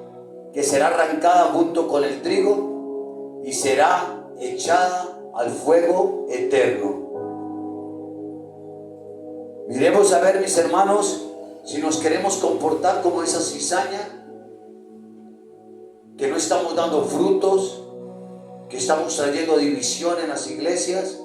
que será arrancada junto con el trigo y será echada al fuego eterno. Miremos a ver, mis hermanos, si nos queremos comportar como esa cizaña, que no estamos dando frutos, que estamos trayendo división en las iglesias,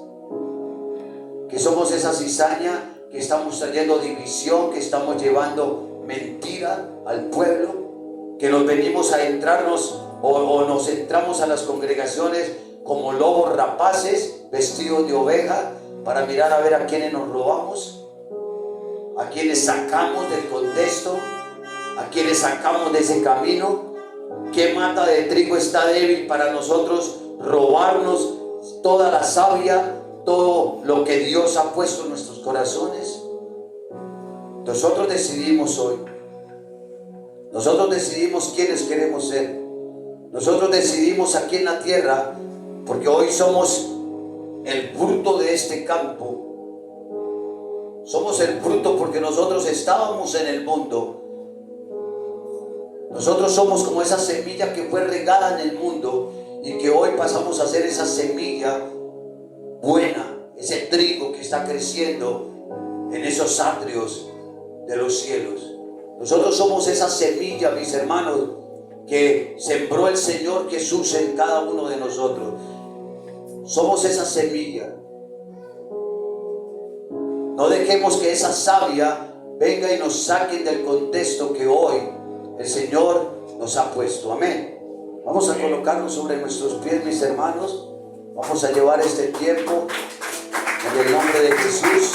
que somos esa cizaña que estamos trayendo división, que estamos llevando mentira al pueblo, que nos venimos a entrarnos o nos entramos a las congregaciones como lobos rapaces vestidos de oveja para mirar a ver a quienes nos robamos, a quienes sacamos del contexto, a quienes sacamos de ese camino. ¿Qué mata de trigo está débil para nosotros robarnos toda la savia, todo lo que Dios ha puesto en nuestros corazones? Nosotros decidimos hoy. Nosotros decidimos quiénes queremos ser. Nosotros decidimos aquí en la tierra, porque hoy somos el fruto de este campo. Somos el fruto porque nosotros estábamos en el mundo. Nosotros somos como esa semilla que fue regada en el mundo y que hoy pasamos a ser esa semilla buena, ese trigo que está creciendo en esos atrios de los cielos. Nosotros somos esa semilla, mis hermanos, que sembró el Señor Jesús en cada uno de nosotros. Somos esa semilla. No dejemos que esa savia venga y nos saque del contexto que hoy el Señor nos ha puesto. Amén. Vamos a colocarnos sobre nuestros pies, mis hermanos. Vamos a llevar este tiempo en el nombre de Jesús.